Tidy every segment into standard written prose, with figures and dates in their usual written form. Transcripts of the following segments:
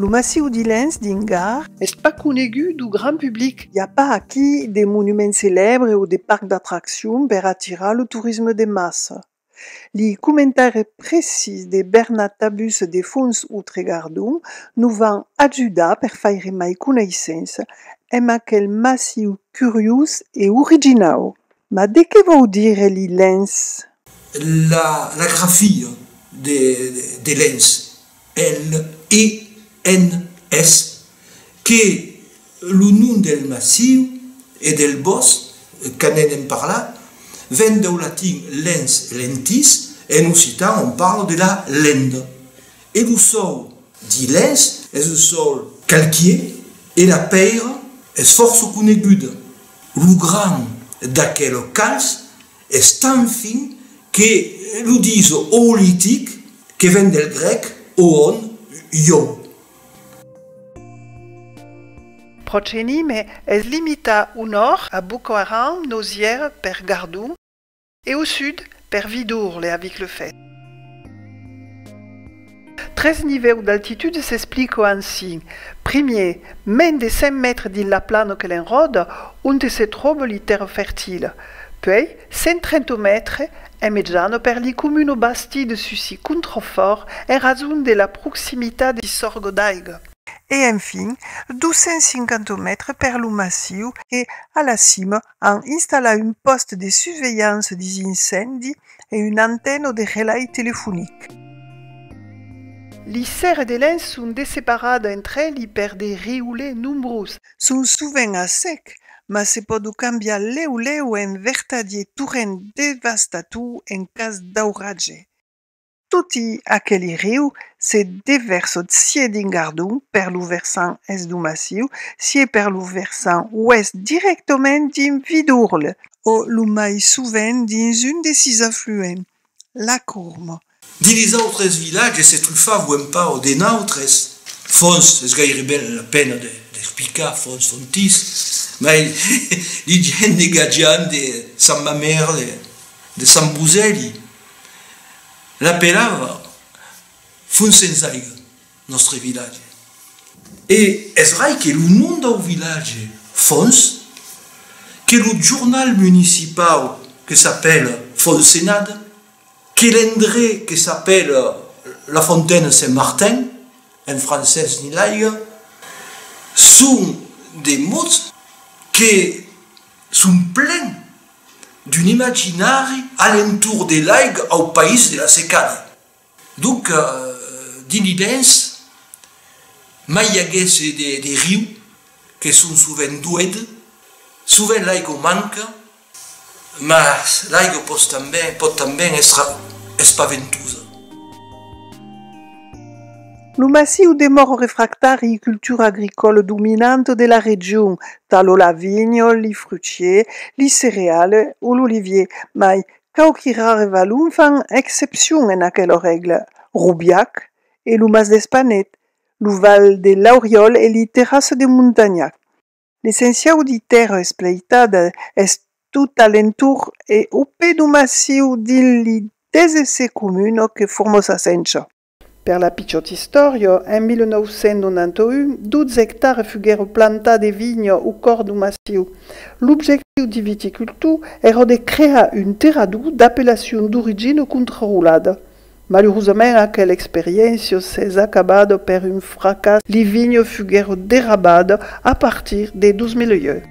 Le massif de Lens d'Ingar n'est pas connu du grand public. Il n'y a pas aquí des monuments célèbres ou des parcs d'attractions pour attirer le tourisme de masse. Les commentaires précis de Bernat Tabus de Fons Outregardum nous vont aider pour faire mai connaissance amb quel massif curieux et original. Mais de què vol dir les Lens? La graphie de Lens, L-E-N-S, que le nom del massif et del bosc, qu'on en parle, vient du latin lens, lentis, et en occitan on parle de la lende. Et le sol de Lens est le sol calquier, et la pierre est force coneguda. Le grand d'aquel calce est tan fin que le disent oolitique, que vient del grec oon, io. Proxenime est limité au nord à Boko Haram, Nozières, per Gardou, et au sud per Vidourle avec le fait. 13 niveaux d'altitude s'expliquent ainsi. Premier, même des 5 mètres de la plane que l'enrôde, où se trouve les terres fertiles. Puis, 130 mètres, et mediano per les communes basties de ceci contrefort en raison de la proximité des sorgho d'aigue. Et enfin, 250 mètres per le massif et à la cime, on installa un poste de surveillance des incendies et une antenne de relais téléphonique. Les serres de Lens sont séparées entre elles par des riolets nombreux. Sont souvent à sec, mais se peut canviar l'eau en vertadier torrent dévastateur en cas d'orage. Tutti aquelli riu se déversent sia d'Ingardum per le versant est du massif, sia per le versant ouest directement din Vidourle, o le mai souvent dins un de ses affluents, la Courme. Dans les autres villages, se trouvava un peu de nôtres. Fons, és gairebé la pena d'explicar, Fons Fontis, mais les gens de Gadjan, de Sant Mamère, de Sant Buzelli, l'appellava Fons sense aigua, notre village. Et est vrai que le nom du village, Fons, que le journal municipal qui s'appelle Fonsenade, que l'endroit qui s'appelle la Fontaine Saint-Martin, en français ni l'aigua, sont des mots qui sont pleins d'un imaginaire alentour de l'aigua au pays de la secada. Donc, dans l'Ilens, il y a des rius qui sont souvent doués, souvent l'aigua manque, mais l'aigua peut també être espaventosa. Le massif des morts réfractaires et culture agricole dominante de la région, talo la vigne, les fruitiers, les céréales ou l'olivier, mais quelques rares vallons font exception en aquelle règle. Roubiac et le mas d'Espanet, le val de l'Auriol et les terrasses de Montagnac. L'essentiel des terres espleitades est tout alentour et au pied du massif dans les 16 communes que forment sa sencha. Per la piccotte storia, en 1991, 12 hectares furent plantés de vignes au corps du massif. L'objectif de viticulture era de créer une terradou d'appellation d'origine contrôlée. Malheureusement, quelle expérience s'est acabée par un fracas. Les vignes furent dérabées à partir de 2000.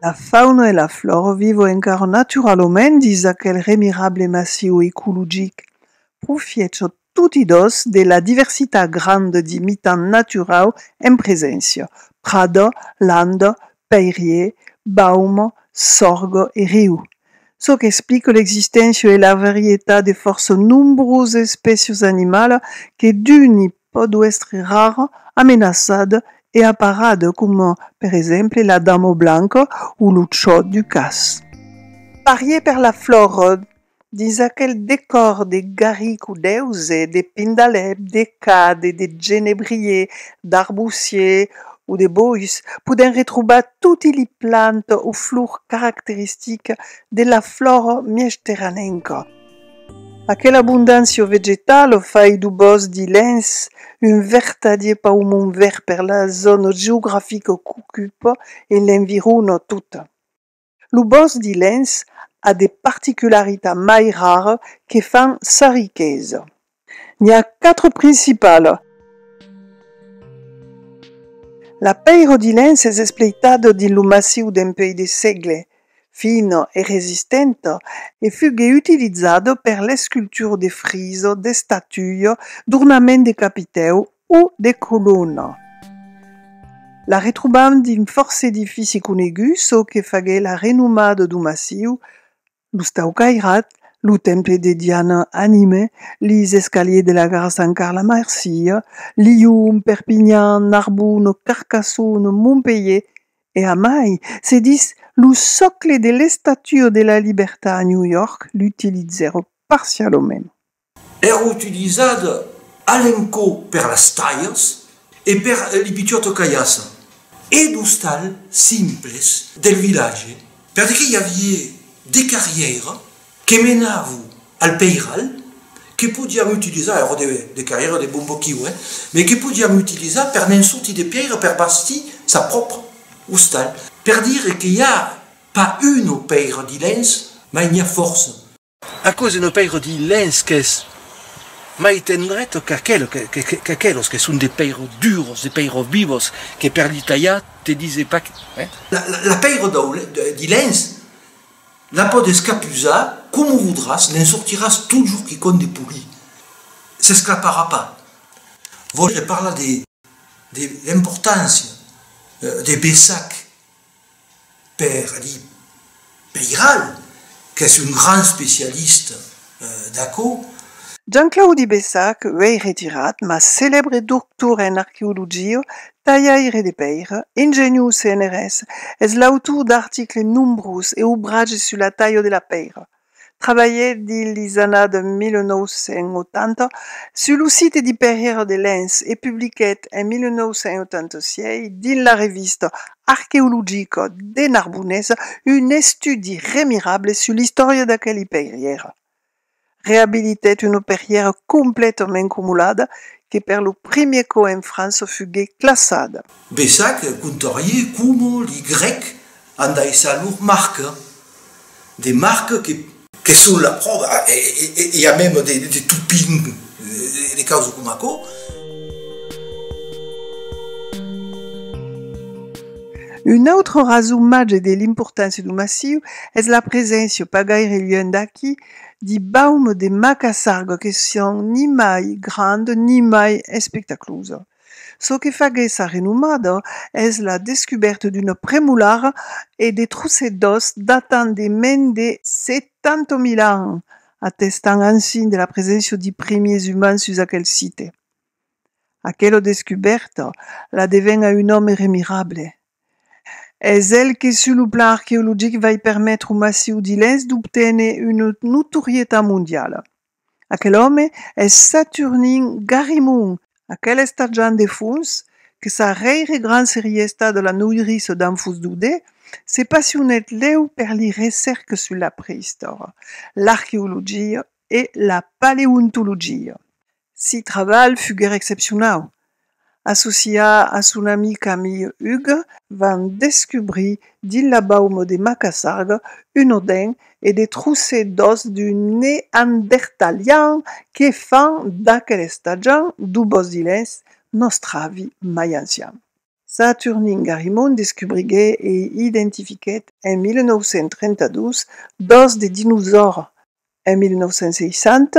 La faune et la flore vivent encore naturellement dans aquel remirable massif écologique. Profitent tutti dos de la diversité grande di mitan naturale en présence. Prado, lande, peirier, baum, sorgho et riu. Ce qui explique l'existence et la variété de forces nombreuses espèces animales qui d'une peuvent être rares, amenaçades et apparades comme par exemple la dame blanche ou le chat du casse. Parier per la flore, dans aquel décor de garrigues ou d'euses, de pindalèbres, de cades, de genébriers, d'arbousiers ou de bois, poden retrouver toutes les plantes ou fleurs caractéristiques de la flore mediterranéenne. Aquella abundancia vegetale fait du bosc di Lens un vertadier paumon vert per la zone géographique qu'occupe et l'environne tout. Le bosc di Lens a des particularités mai rares qui font sa riqueza. Il y a 4 principales. La peira di Lens è esploitata din lo massiu d'un pays de segle, fine e resistente, e fughe utilizzata per le sculture de friso, de statue, d'ornamenti de capiteu o de colonne. La retrobam din força edifici coneguts, so che faguè la renomada du massiu, lo stau cairat, lo temple de Diana a Nîmes, les escaliers de la gare Sant Carles a Marsella, Lyon, Perpignan, Narbonne, Carcassonne, Montpellier, e a mai se dis lo socle de l'Estatua de la Libertà a New York l'utilizzero parzialment. Era utilizzata alenco per las tailles e per li picciotto caiassa. E d'ustal simples del village, perché il y avait des carrières che menavano al peiral, che podiamo utilizzare, erano des carrières de bombochiu, ma che podiamo utilizzare per non sorti de pierre per bastire sa propria ustal, per dire che il n'y a pas une peire di Lens, ma il y a force. A cause d'une peire di Lens che mai tendretto qu'aquellos que sont des peires durs, des peires vivos, que per l'Italia te disait pas que... La peire di Lens, la pot escapusa, comme voudras, n'en sortiras toujours qui compte des poulies. S'escapera pas. Je parle de l'importance des Bessac per li peiral, qui est un grand spécialiste d'Aco. Jean-Claude Bessac vei retirat, ma celebre doctor en archeologia, tagliaire de peire, ingenieux CNRS, es l'auteur d'articles nombreux et ouvrages sur la taille de la peire. Travaillé dins les années de 1980 sur le site di Perrière de Lens et publié en 1986 dans la reviste archéologique de Narbonnaise un étude remarquable sur l'histoire d'aquelle perrière. Réhabilitait une perrière complètement cumulada qui per le premier coup en France fut classada. Bessac contaria come les Grecs andaient à leurs marques, des marques qui sont la preuve, et il y a même des toupines, des causes comme ça. Une autre raison majeure de l'importance du massif est la présence, pas gaire loin d'ici, di baum de macassargues qui sont ni mai grandes ni mai spectaculeuses. Ce qui fait sa renommada est la découverte d'une prémolar et des trousses d'os datant de moins de 70 000 ans, attestant ainsi de la présence des premiers humains sur aquel site. Aquella découverte la devient à un homme remarquable. És elle qui, sur le plan archéologique, va permettre au massif di Lens d'obtenir une notoriété mondiale. Aquel homme est Saturnin Garimond, aquel stagiaire de fons, que sa rare grande seriesta de la nourrice d'enfous d'Oudé, s'est passionné leu per les recherches sur la préhistoire, l'archéologie et la paléontologie. Si travail fut exceptionnel. Associé à son ami Camille Hugues, van découvrir dans la baume de Macassargues une odin et des trousses d'os du néandertalien qui font d'aquel stade du bosc di Lens nostra vie mai ancien. Saturnin Garimond découvrit et identifié en 1932 d'os de dinosaures. En 1960,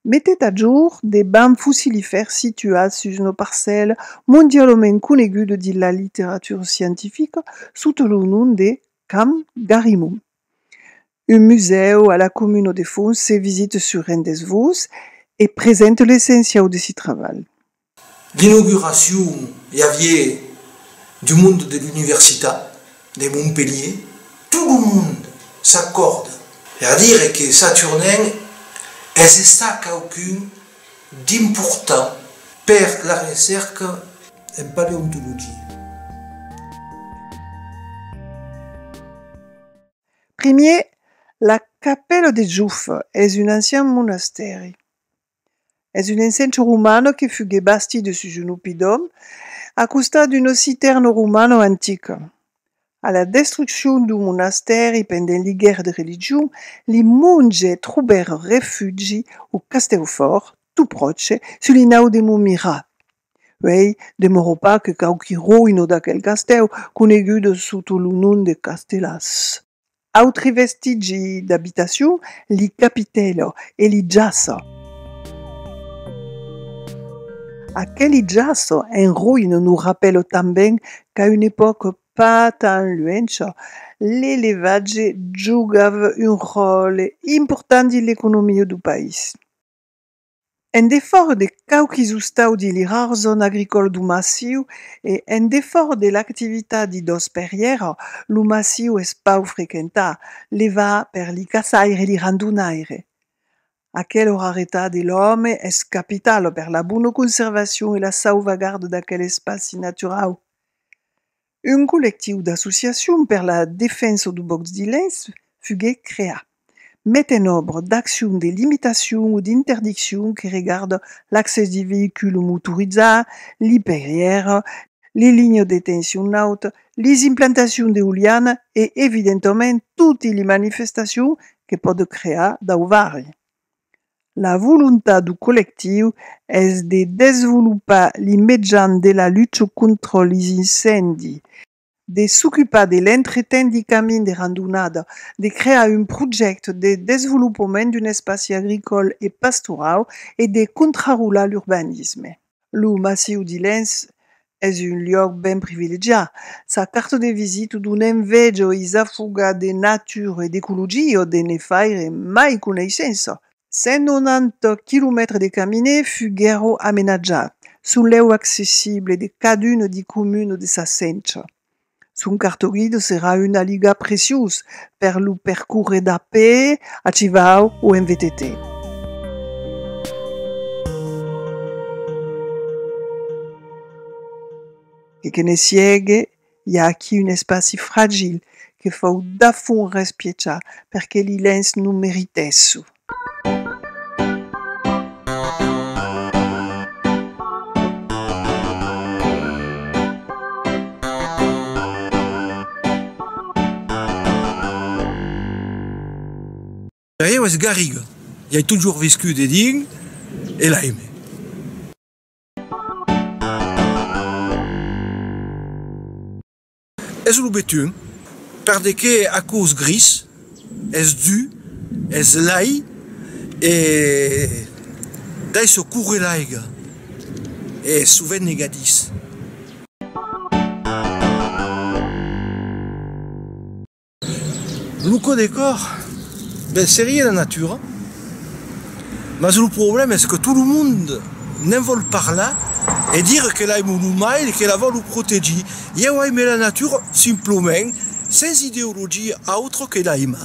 mettait à jour des bancs fossilifères situés sur une parcelle mondialement connue de la littérature scientifique sous le nom de Camp Garimond. Un musée à la commune de Fons se visite sur un des voies et présente l'essentiel de ce travail. L'inauguration, il y avait du monde de l'université de Montpellier. Tout le monde s'accorde à dire que Saturnin est ça quelqu'un d'important pour la recherche en paléontologie. Premier, la Cappello de Giuff è un ancien monastère. È un enceinte romano che fu bastito su Giunupi d'Om a costa d'une citerne romano antique. À la destruction du monastère pendant les guerres de religion, les monges trouvèrent refugi au Castelfort, tout proche, sulle nau de Montmirail. Oui, demorò pas que qualche ruino d'aquel castello coneguto sotto il nome de Castellas. Altri vestigi d'habitation, li capitello e li giasso. Aquel giasso en ruine nous rappelle tambien qu'à une époque pas tant lointa, l'élevage giocava un rôle important dans l'économie du pays. En défaut de qualques ustaudi les rares zones agricoles du massif et en défaut de l'activité di dos perrières, le massif est pas fréquenté, leva per li cassaire e li randunaire. Aquella rarità de l'homme est capitale per la bonne conservation et la sauvegarde d'aquel espace natural. Un collectif d'associations per la défense du box d'Ilens fut créé, mettant en œuvre d'actions de limitation ou d'interdiction qui regardent l'accès des véhicules motorisés, les barrières, les lignes de tension haute, les implantations d'éoliennes et évidemment toutes les manifestations que peuvent créer d'auvari. La volonté du collectif est de développer les moyens de la lutte contre les incendies, de s'occuper de l'entretien des camins de randonnade, de créer un projet de développement d'un espace agricole et pastoral et de contrôler l'urbanisme. Le massif d'Ilens est un lieu bien privilégié. Sa carte de visite donne inveja e fuga de nature et d'écologie de ne faire mai connaissance. 190 km de caminée furent aménagés, sous l'eau accessible de cadune des communes de sa centre. Son cartoguide sera une liga précieuse per le parcours d'AP, a Civao ou en VTT. Que ne siega, il y a qui un espace fragile che faut da fond respectar perché l'Ilens non mérite eso. Io es Garrigue, il a toujours vécu des digues et l'a aimé. Es le béton, parce que à cause gris, es du, es l'ail et dai se courre l'aiga et souvent négadis. Le décor, ben c'est rien la nature, mais le problème est que tout le monde n'en vole par là et dire que là il nous maille et que la va nous protéger. Il y a la nature simplement sans idéologie autre que l'aima.